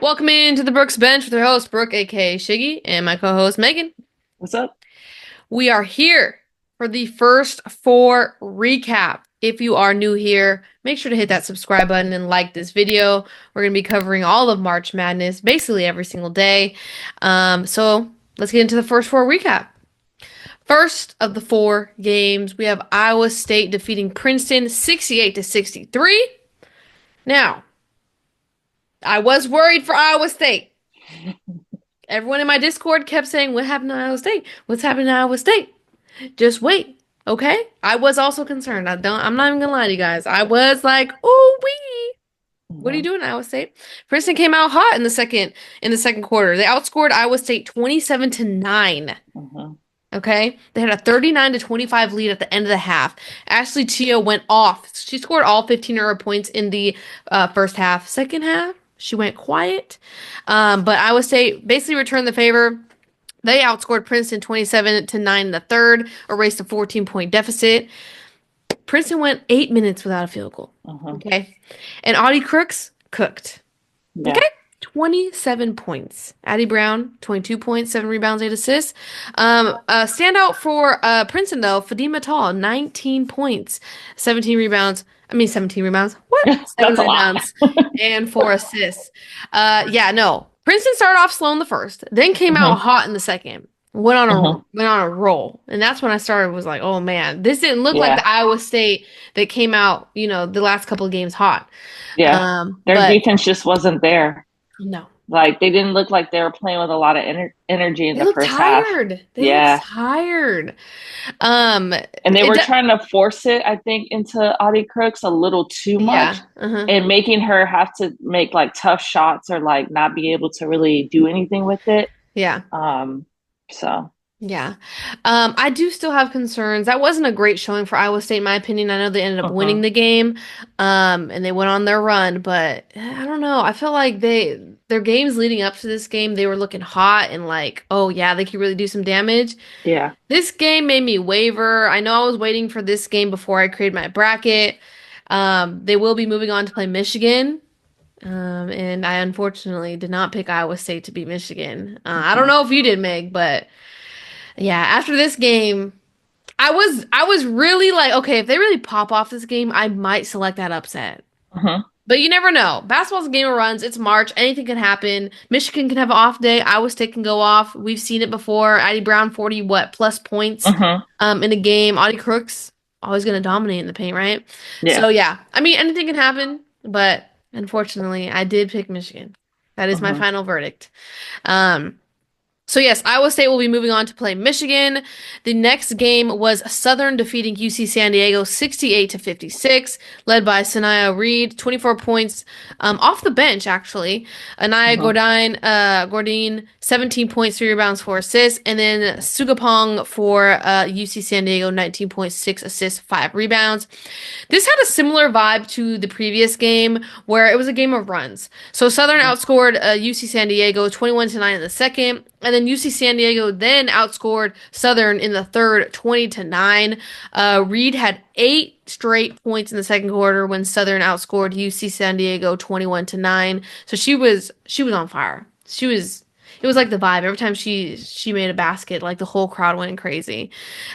Welcome into the Brooks Bench with your host, Brooke, aka Shiggy, and my co-host, Megan. What's up? We are here for the first four recap. If you are new here, make sure to hit that subscribe button and like this video. We're going to be covering all of March Madness basically every single day. So let's get into the first four recap. First of the four games, we have Iowa State defeating Princeton 68-63. Now, I was worried for Iowa State. Everyone in my Discord kept saying, "What happened to Iowa State? What's happening to Iowa State?" Just wait, okay? I was also concerned. I'm not even gonna lie to you guys. I was like, "Oh wee, what are you Mhm, doing, Iowa State?" Princeton came out hot in the second quarter. They outscored Iowa State 27-9. mhm. Okay, they had a 39-25 lead at the end of the half. Ashley Tio went off. She scored all 15 of her points in the first half. Second half, she went quiet. But Iowa State basically returned the favor. They outscored Princeton 27-9 in the third, erased a 14-point deficit. Princeton went 8 minutes without a field goal. Mhm. Okay, and Audie Crooks cooked. Okay. Yeah. 27 points. Addie Brown, 22 points, 7 rebounds, 8 assists. Standout for Princeton, though, Fatima Tall, 19 points, 17 rebounds. 17 rebounds. What? 7 That's a lot. rebounds and 4 assists. Yeah, no. Princeton started off slow in the first, then came out Mhm, hot in the second. Went on a mhm. went on a roll. And that's when I started was like, "Oh man, this didn't look like Yeah. the Iowa State that came out, the last couple of games hot." Yeah. Their But defense just wasn't there. no. Like they didn't look like they were playing with a lot of energy in They the look first half. tired. They look Yeah. tired. Um, And they it, were trying to force it, I think, into Audie Crooks a little too much yeah. Uh-huh. and making her have to make like tough shots or like not be able to really do anything with it. Yeah. Um, so Yeah. I do still have concerns. That wasn't a great showing for Iowa State, in my opinion. I know they ended up winning mhm. the game, and they went on their run, but I don't know. I feel like their games leading up to this game, they were looking hot and like, oh yeah, they could really do some damage. Yeah. This game made me waver. I know I was waiting for this game before I created my bracket. They will be moving on to play Michigan. And I unfortunately did not pick Iowa State to beat Michigan. I don't Mhm, know if you did, Meg, but yeah, after this game, I was really like, okay, if they really pop off this game, I might select that upset. mhm. But you never know. Basketball's a game of runs. It's March. Anything can happen. Michigan can have an off day. Iowa State can go off. We've seen it before. Addie Brown, 40 what plus points Mhm. in a game. Audie Crooks always gonna dominate in the paint, right? Yeah. So yeah, anything can happen, but unfortunately, I did pick Michigan. That is my Mhm. final verdict. Um, so yes, Iowa State will be moving on to play Michigan. The next game was Southern defeating UC San Diego 68-56, led by Sanaya Reed, 24 points off the bench actually. Anaya Mhm. Gordine, 17 points, 3 rebounds, 4 assists, and then Sugapong for UC San Diego, 19.6 assists, 5 rebounds. This had a similar vibe to the previous game where it was a game of runs. So Southern Mhm. outscored UC San Diego 21-9 in the second, and then UC San Diego then outscored Southern in the third 20-9. Reed had 8 straight points in the second quarter when Southern outscored UC San Diego 21-9. So she was on fire. It was like the vibe. Every time she made a basket, like the whole crowd went crazy.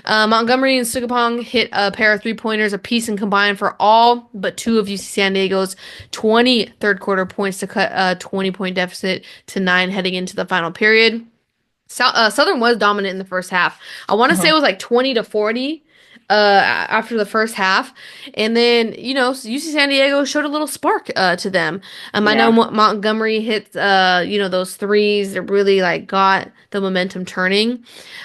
Montgomery and Sugapong hit a pair of 3-pointers apiece and combined for all but 2 of UC San Diego's 20 third quarter points to cut a 20-point deficit to 9 heading into the final period. Southern was dominant in the first half. I want to say it Mhm. was like 20-40 after the first half. And then, UC San Diego showed a little spark to them. I know Yeah. Montgomery hit those threes that really like got the momentum turning.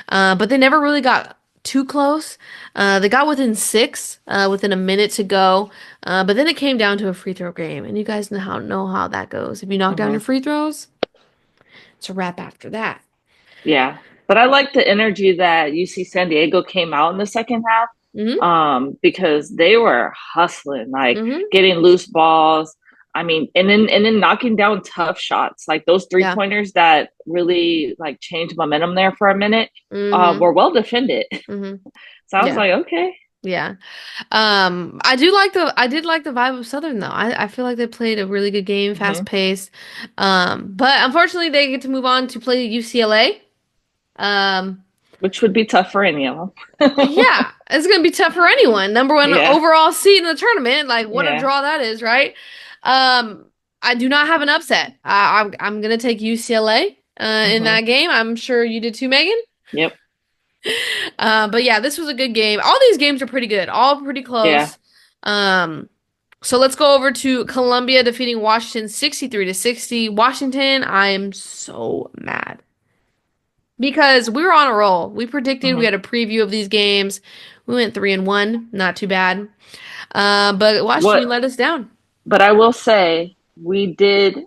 But they never really got too close. They got within 6 within a minute to go. But then it came down to a free throw game. And you guys know how that goes. If you knock down your Mhm. free throws, it's a wrap after that. Yeah. But I like the energy that UC San Diego came out in the second half, Hmm. because they were hustling, like Hmm. getting loose balls. I mean, and then knocking down tough shots, like those three Yeah. pointers that really like changed momentum there for a minute, Hmm. were well defended. Hmm. So I was Yeah. like, okay. Yeah. I did like the vibe of Southern though. I feel like they played a really good game, fast Hmm. paced. But unfortunately they get to move on to play UCLA. Um, Which would be tough for any of them. yeah, it's gonna be tough for anyone. Number one Yeah, overall seed in the tournament. Like what a yeah. draw that is, right? Um, I do not have an upset. I'm gonna take UCLA in Hmm. that game. I'm sure you did too, Megan. Yep. But yeah, this was a good game. All these games are pretty good, all pretty Yeah. close. Um, so let's go over to Columbia defeating Washington 63 to 60. Washington, I am so mad because we were on a roll. We predicted, we Hmm. had a preview of these games. We went 3-1, not too bad. But Washington What? let us down. But I will say we did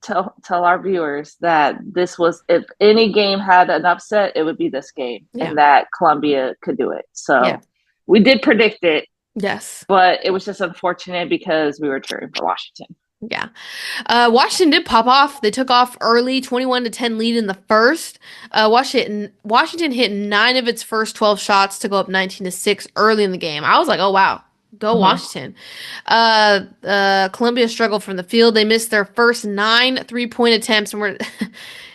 tell our viewers that this was, if any game had an upset, it would be this game, Yeah. and that Columbia could do it. Yeah. So we did predict it, Yes. but it was just unfortunate because we were cheering for Washington. Yeah. Washington did pop off. They took off early, 21 to 10 lead in the first. Washington hit 9 of its first 12 shots to go up 19 to 6 early in the game. I was like, "Oh wow. Go Hmm. Washington." Columbia struggled from the field. They missed their first 9 3-point attempts and were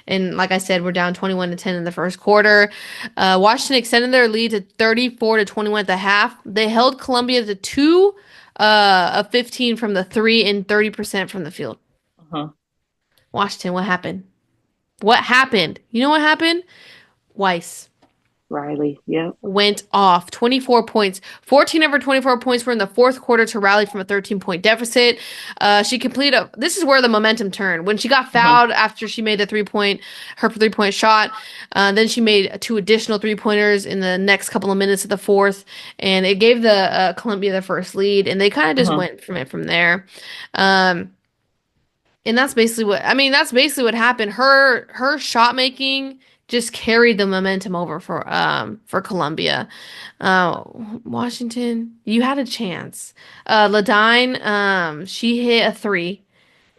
and like I said, we're down 21 to 10 in the first quarter. Washington extended their lead to 34 to 21 at the half. They held Columbia to 2 of 15 from the 3 and 30% from the field. Hmm. Washington, what happened? What happened? You know what happened? Weiss Riley. Yep. went off 24 points. 14 of her 24 points were in the fourth quarter to rally from a 13-point deficit. She completed this is where the momentum turned. When she got Hmm. fouled after she made her 3-point shot, then she made 2 additional 3-pointers in the next couple of minutes of the fourth, and it gave the Columbia the first lead, and they kind of just Hmm. went from there. Um, And that's basically that's basically what happened. Her shot making just carried the momentum over for Columbia. Uh Washington, you had a chance. Ladine, she hit a three.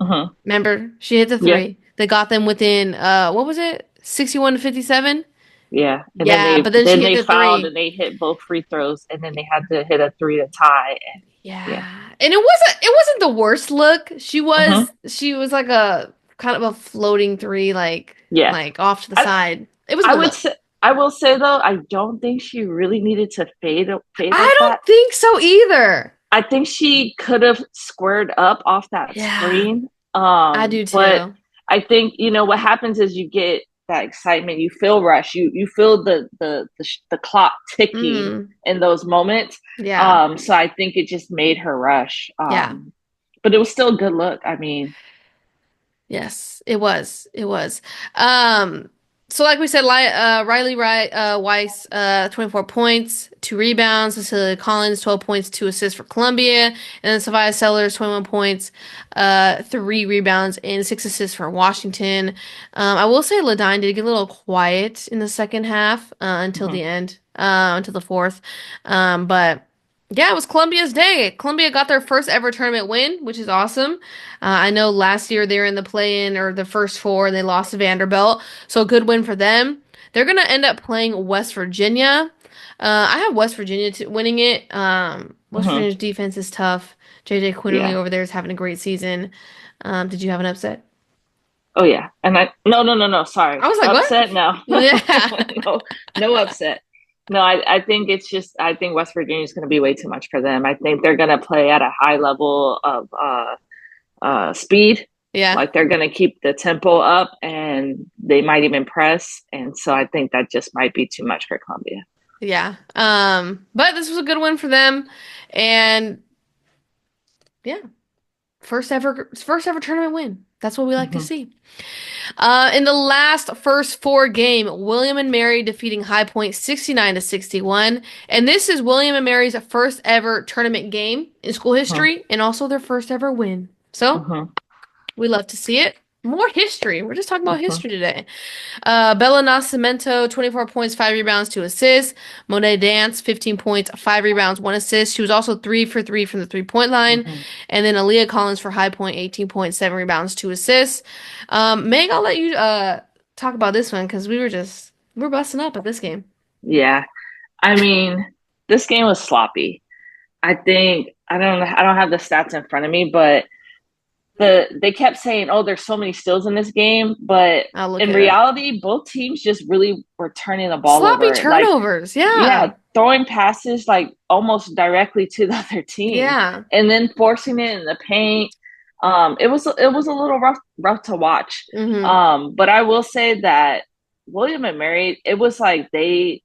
Hmm. Remember? She hit the Yeah. three. They got them within what was it? 61 to 57? Yeah. And then Yeah, but then she hit they the fouled three. and they hit both free throws, and then they had to hit a three to tie. And yeah. Yeah. And it wasn't the worst look. Hmm. She was like a kind of a floating three Yeah. like off to the I side. It was a I good would look. say, I will say though, I don't think she really needed to fade I like that. don't think so either. I think she could have squared up off that Yeah, screen. I do But too. I think, what happens is you get that excitement, you feel rush, you feel the clock ticking Mm, in those moments. yeah. So I think it just made her rush. Yeah. But it was still a good look. I mean, Yes, it was. It was. Um, so like we said, Riley Weiss, 24 points, 2 rebounds. Cecilia Collins, 12 points, 2 assists for Columbia. And then Savia Sellers, 21 points, 3 rebounds, and 6 assists for Washington. I will say Ladine did get a little quiet in the second half, until mhm, the end, until the fourth. But yeah, it was Columbia's day. Columbia got their first ever tournament win, which is awesome. I know last year they were in the play-in or the first four and they lost to Vanderbilt, so a good win for them. They're gonna end up playing West Virginia. I have West Virginia winning it. West mhm, Virginia's defense is tough. JJ Quinterly yeah. over there is having a great season. Did you have an upset? Oh yeah. And no, I sorry. was like, what? Upset? No. Yeah. No, no upset. No, I think it's just, I think West Virginia is going to be way too much for them. I think they're going to play at a high level of speed. Yeah. Like they're going to keep the tempo up, and they might even press. And so I think that just might be too much for Columbia. Yeah. But this was a good win for them. And yeah, first ever tournament win. That's what we like to Hmm. see. In the last first four game, William and Mary defeating High Point 69 to 61. And this is William and Mary's first ever tournament game in school Hmm. history and also their first ever win. So Hmm. we love to see it. More history. We're just talking about Hmm. history today. Bella Nascimento, 24 points, 5 rebounds, 2 assists. Monet Dance, 15 points, 5 rebounds, 1 assist. She was also 3 for 3 from the 3-point line. Hmm. And then Aaliyah Collins for High Point, 18 points, 7 rebounds, 2 assists. Meg, I'll let you talk about this one because we're busting up at this game. Yeah. I mean, This game was sloppy. I think I don't have the stats in front of me, but they kept saying, "Oh, there's so many steals in this game," but I'll look in it up. reality, both teams just really were turning the ball Sloppy over. Like, turnovers. yeah, Yeah. throwing passes like almost directly to the other team, Yeah. and then forcing it in the paint. It was a little rough to watch. Mm-hmm. But I will say that William and Mary, it was like they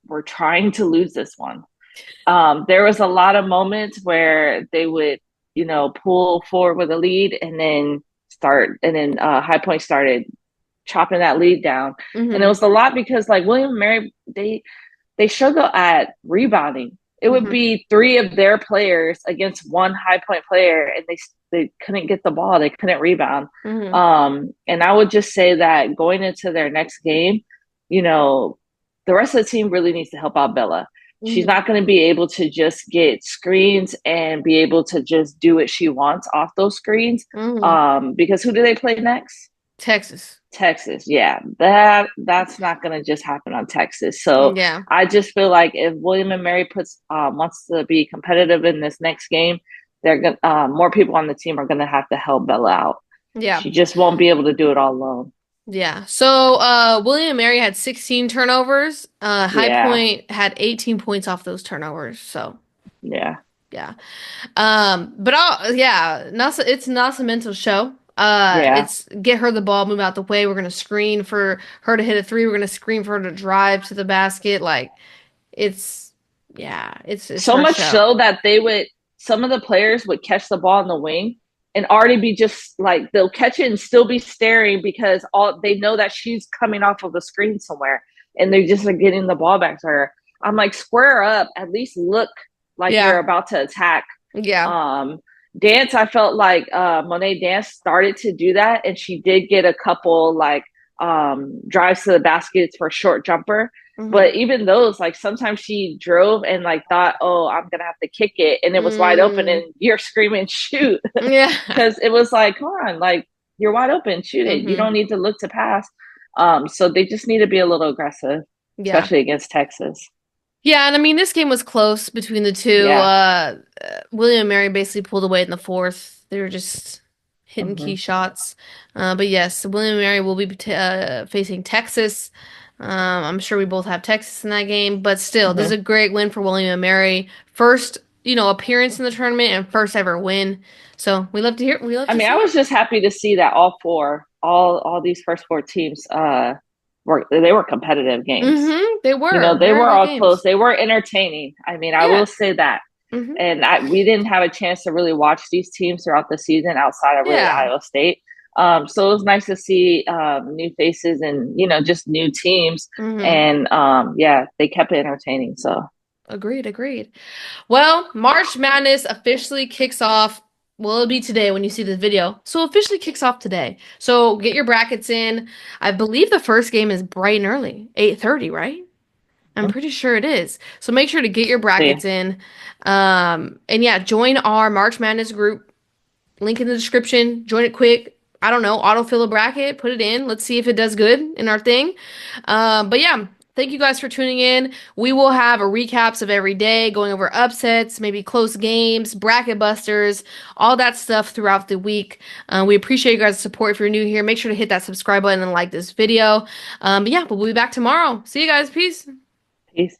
were trying to lose this one. There was a lot of moments where they would, pull forward with a lead and then High Point started chopping that lead down. And it Mm-hmm. was a lot because like William and Mary, they struggle at rebounding. It would Mm-hmm. be three of their players against one High Point player, and they couldn't get the ball. They couldn't rebound. Mm-hmm. And I would just say that going into their next game, you know, the rest of the team really needs to help out Bella. She's Mm-hmm. not going to be able to just get screens and be able to just do what she wants off those screens. Mm-hmm. Because who do they play next? Texas. Texas. Yeah, that's not going to just happen on Texas. So Yeah. I just feel like if William and Mary wants to be competitive in this next game, they're going more people on the team are going to have to help Bella out. Yeah. She just won't be able to do it all alone. Yeah. So William and Mary had 16 turnovers. High Yeah, Point had 18 points off those turnovers. So yeah, yeah. But it's not a mental show. yeah. It's get her the ball, move out the way. We're gonna screen for her to hit a three. We're gonna screen for her to drive to the basket. Like it's yeah, it's So her much show. so that some of the players would catch the ball in the wing and already be just like they'll catch it and still be staring because all they know that she's coming off of a screen somewhere and they just are getting the ball back to her. I'm like, square up, at least look like you're Yeah. about to attack. Yeah. Um, Dance, I felt like Monet Dance started to do that, and she did get a couple like drives to the baskets for a short jumper. Hmm. But even those, like sometimes she drove and like thought, "Oh, I'm gonna have to kick it," and it was wide open, Mm, and you're screaming, "Shoot!" yeah. Because it was like, "Come on, like you're wide open, shoot it. You Hmm. don't need to look to pass." So they just need to be a little aggressive, Yeah. especially against Texas. Yeah, and I mean this game was close between the two. Yeah. William and Mary basically pulled away in the fourth. They were just hitting key Mm-hmm. shots. But yes, William and Mary will be facing Texas. I'm sure we both have Texas in that game, but still, this is Mm-hmm. a great win for William and Mary. First, appearance in the tournament and first ever win. So we love I to mean, I see it. was just happy to see that all these first four teams were competitive games. They were They very were good all close. games. They were entertaining. I mean, I Yeah. will say that. Hmm. And we didn't have a chance to really watch these teams throughout the season outside of really Yeah. Iowa State. So it was nice to see new faces and just new teams. Hmm. And yeah, they kept it entertaining. So Agreed, agreed. Well, March Madness officially kicks off. Well, it'll be today when you see this video. So officially kicks off today. So get your brackets in. I believe the first game is bright and early, 8:30, right? I'm mm, pretty sure it is. So make sure to get your see, brackets in. And yeah, join our March Madness group. Link in the description. Join it quick. I don't know, autofill a bracket, put it in. Let's see if it does good in our thing. But yeah, thank you guys for tuning in. We will have a recaps of every day, going over upsets, maybe close games, bracket busters, all that stuff throughout the week. We appreciate you guys' support. If you're new here, make sure to hit that subscribe button and like this video. But yeah, we'll be back tomorrow. See you guys. Peace. peace.